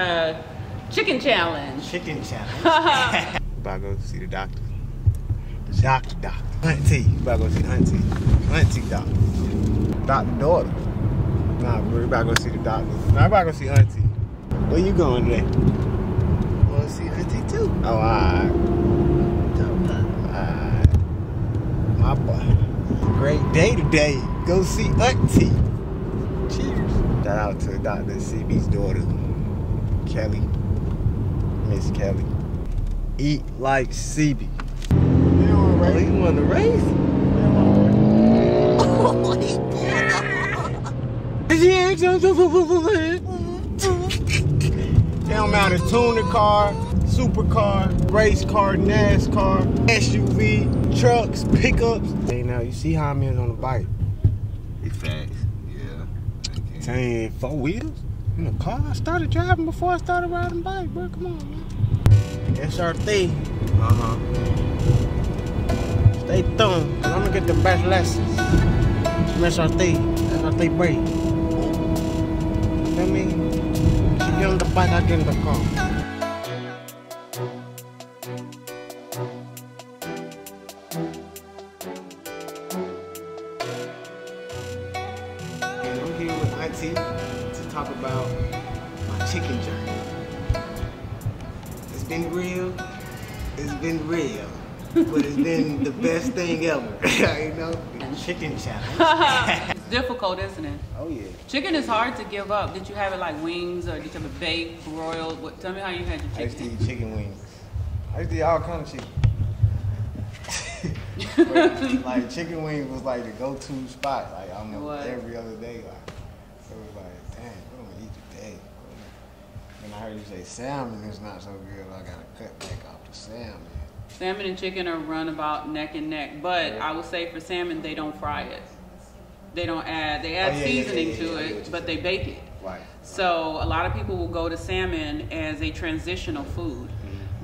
a chicken challenge. Chicken challenge. About to go see the doctor. The doctor. Auntie. About to go see Auntie. Auntie doctor. Doctor daughter. Nah, bro, we about to go see the doctor. Nah, we about to go see Auntie. Where you going today? Want to see Auntie too? Oh, alright. Alright. My boy. Great day today. Go see Auntie. Cheers. Shout out to Dr. Sebi's daughter, Kellie. Miss Kellie. Eat like Sebi. You want to race? They don't matter, tuner car, supercar, race car, NASCAR, SUV, trucks, pickups. Hey, now you see how I'm on the bike. Big facts. Yeah. Saying 4 wheels in a car. I started driving before I started riding bike, bro. Come on, man. SRT. Stay tuned. I'm gonna get the best lessons. SRT brake. Feel me? She get on the bike, I get in the car. And I'm here with Auntie to talk about my chicken journey. It's been real. It's been real. But it's been the best thing ever. You know? The chicken challenge. It's difficult, isn't it? Oh yeah. Chicken is hard to give up. Did you have it like wings or did you have it baked, broiled? Tell me how you had your chicken. I used to eat chicken wings. I used to eat all kinds of chicken. Like chicken wings was like the go-to spot. Like almost every other day. Like, so it was like, dang, what am I gonna eat today? And I heard you say salmon is not so good. I gotta cut back off the salmon. Salmon and chicken are run about neck and neck, but I would say for salmon they don't fry it. They don't add. They add seasoning to it, but they bake it. Right. So a lot of people will go to salmon as a transitional food.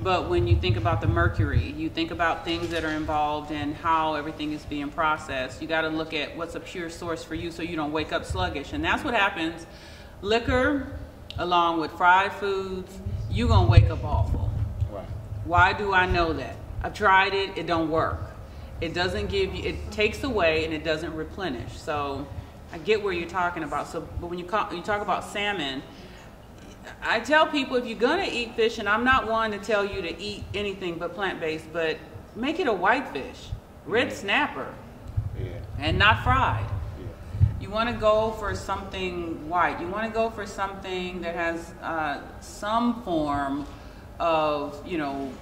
But when you think about the mercury, you think about things that are involved in how everything is being processed. You got to look at what's a pure source for you so you don't wake up sluggish. And that's what happens. Liquor, along with fried foods, you're going to wake up awful. Right. Why do I know that? I've tried it. It don't work. It doesn't give you, it takes away and it doesn't replenish. So I get where you're talking about. So, but when you talk about salmon, I tell people if you're gonna eat fish, and I'm not one to tell you to eat anything but plant-based, but make it a whitefish, red snapper, and not fried. You want to go for something white. You want to go for something that has some form of, you know,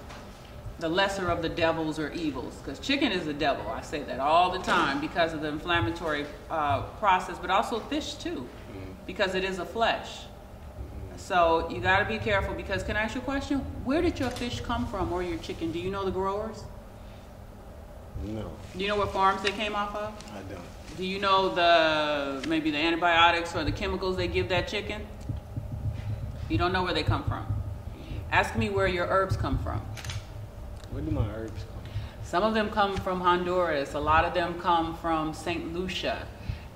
the lesser of the devils or evils, because chicken is the devil. I say that all the time because of the inflammatory process, but also fish too, because it is a flesh. So you got to be careful, because can I ask you a question? Where did your fish come from, or your chicken? Do you know the growers? No. Do you know what farms they came off of? I don't. Do you know maybe the antibiotics or the chemicals they give that chicken? You don't know where they come from. Ask me where your herbs come from. Where do my herbs come? Some of them come from Honduras. A lot of them come from St. Lucia.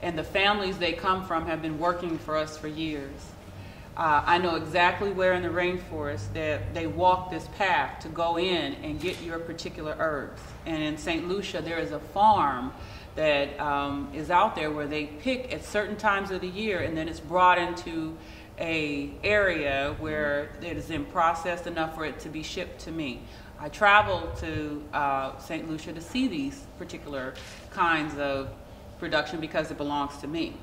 And the families they come from have been working for us for years. I know exactly where in the rainforest that they walk this path to go in and get your particular herbs. And in St. Lucia, there is a farm that is out there where they pick at certain times of the year, and then it's brought into a area where it is then processed enough for it to be shipped to me. I travel to St. Lucia to see these particular kinds of production because it belongs to me.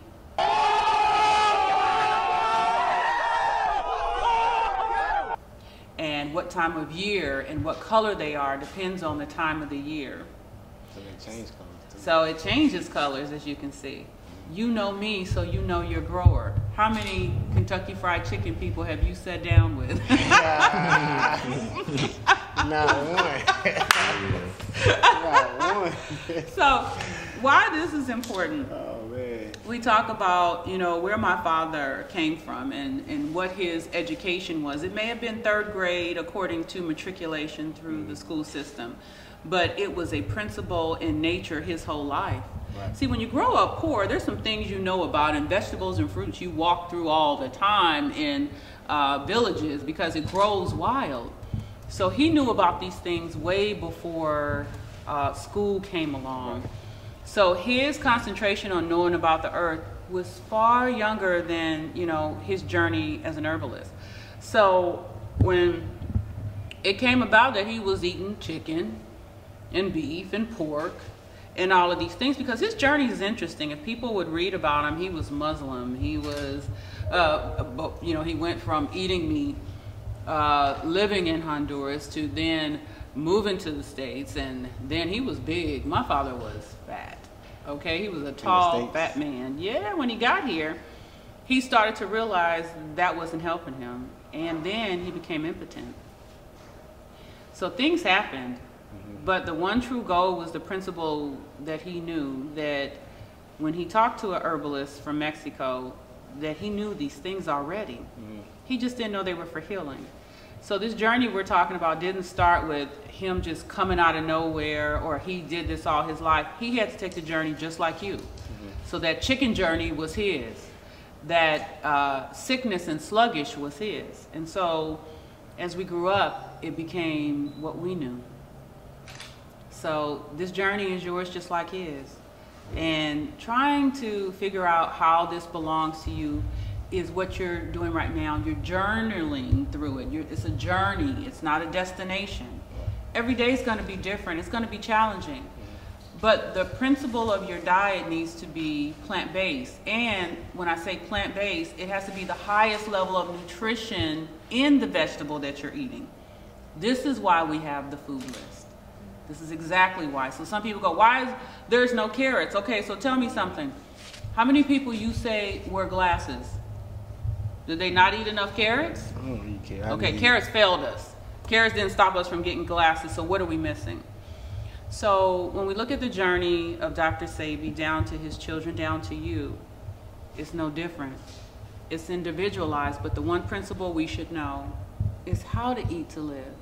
And what time of year and what color they are depends on the time of the year. So they change colors too. So it changes colors, as you can see. You know me, so you know your grower. How many Kentucky Fried Chicken people have you sat down with? Not one. Not one. So why this is important? Oh man. We talk about, you know, where my father came from and what his education was. It may have been 3rd grade according to matriculation through the school system, but it was a principle in nature his whole life. Right. See, when you grow up poor, there's some things you know about, and vegetables and fruits you walk through all the time in villages because it grows wild. So he knew about these things way before school came along. So his concentration on knowing about the earth was far younger than, you know, his journey as an herbalist. So when it came about that he was eating chicken and beef and pork and all of these things, because his journey is interesting. If people would read about him, he was Muslim. He was, you know, he went from eating meat, living in Honduras, to then moving to the States, and then he was big. My father was fat. Okay, he was a tall, fat man. Yeah, when he got here, he started to realize that wasn't helping him, and then he became impotent. So things happened, but the one true goal was the principle that he knew, that when he talked to a herbalist from Mexico, that he knew these things already. He just didn't know they were for healing. So this journey we're talking about didn't start with him just coming out of nowhere, or he did this all his life. He had to take the journey just like you. So that chicken journey was his. That sickness and sluggish was his. And so as we grew up, it became what we knew. So this journey is yours just like his. And trying to figure out how this belongs to you is what you're doing right now. You're journaling through it. It's a journey. It's not a destination. Every day is going to be different. It's going to be challenging. But the principle of your diet needs to be plant-based. And when I say plant-based, it has to be the highest level of nutrition in the vegetable that you're eating. This is why we have the food list. This is exactly why. So some people go, why is there's no carrots? Okay, so tell me something. How many people you say wear glasses? Did they not eat enough carrots? I don't eat carrots. Okay, carrots failed us. Carrots didn't stop us from getting glasses, so what are we missing? So when we look at the journey of Dr. Sebi down to his children, down to you, it's no different. It's individualized, but the one principle we should know is how to eat to live.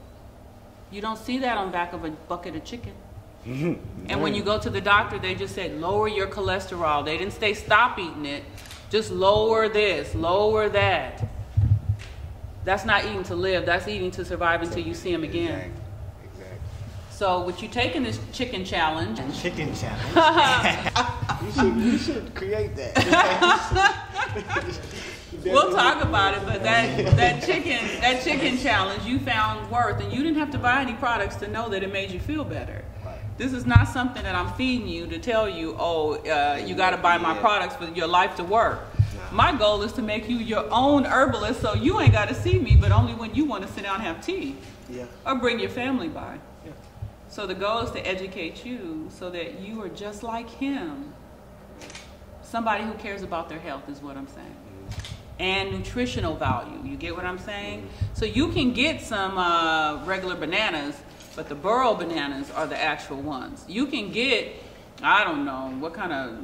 You don't see that on the back of a bucket of chicken. And when you go to the doctor, they just said, lower your cholesterol. They didn't say stop eating it. Just lower this, lower that. That's not eating to live. That's eating to survive until you see him again. Exactly. So with you taking this chicken challenge. Chicken challenge. you should create that. We'll talk about it, but that chicken challenge you found worth, and you didn't have to buy any products to know that it made you feel better. This is not something that I'm feeding you to tell you, oh, you got to buy my products for your life to work. My goal is to make you your own herbalist, so you ain't got to see me, but only when you want to sit down and have tea. Or bring your family by. So the goal is to educate you so that you are just like him. Somebody who cares about their health is what I'm saying. And nutritional value. You get what I'm saying? So you can get some regular bananas, but the burro bananas are the actual ones. You can get, I don't know,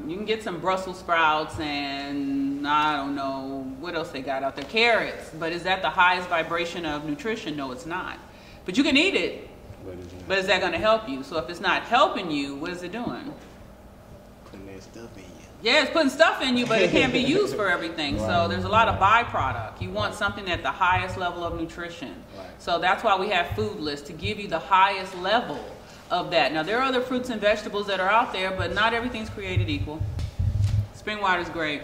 you can get some Brussels sprouts and I don't know, what else they got out there? Carrots. But is that the highest vibration of nutrition? No, it's not. But you can eat it. But is that going to help you? So if it's not helping you, what is it doing? Putting that stuff in you. Yeah, it's putting stuff in you, but it can't be used for everything. So there's a lot of byproduct. You want something at the highest level of nutrition. So that's why we have food lists, to give you the highest level of that. Now, there are other fruits and vegetables that are out there, but not everything's created equal. Spring water is great.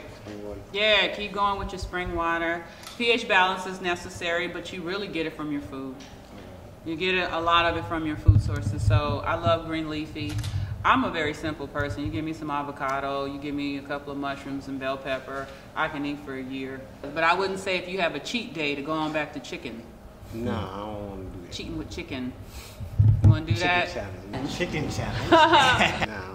Yeah, keep going with your spring water. pH balance is necessary, but you really get it from your food. You get a lot of it from your food sources. So I love green leafy. I'm a very simple person. You give me some avocado, you give me a couple of mushrooms and bell pepper, I can eat for a year. But I wouldn't say if you have a cheat day to go on back to chicken. No, I don't want to do that. Cheating with chicken. You want to do that? Chicken challenge.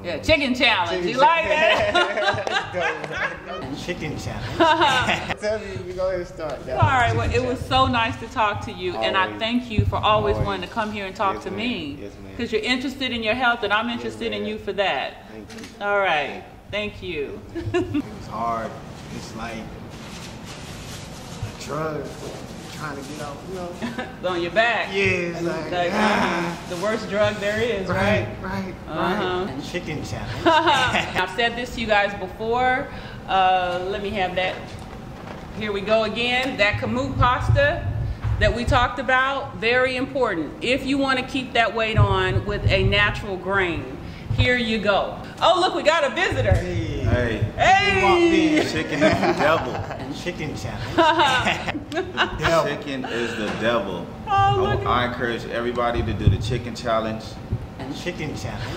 Yeah, chicken challenge. You like that? Chicken challenge. Tell me, we go ahead and start. All right, well, it was so nice to talk to you, and I thank you for always wanting to come here and talk to me. Yes, ma'am. Because you're interested in your health, and I'm interested in you for that. Thank you. All right, thank you. It's hard. It's like a drug. Trying to get out, you know. On your back. Yeah, it's like the worst drug there is, right? Right. Chicken challenge. I've said this to you guys before. Let me have that. Here we go again. That kamut pasta that we talked about, very important. If you want to keep that weight on with a natural grain, here you go. Oh, look, we got a visitor. Hey. Hey. Chicken is the devil. Chicken challenge. Chicken is the devil. Oh, look. I encourage everybody to do the chicken challenge. Chicken challenge.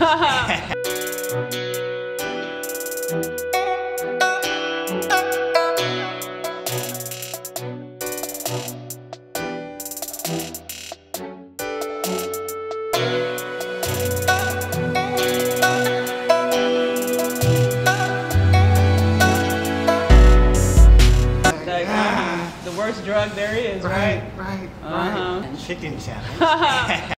The worst drug there is, right? Right. Chicken challenge.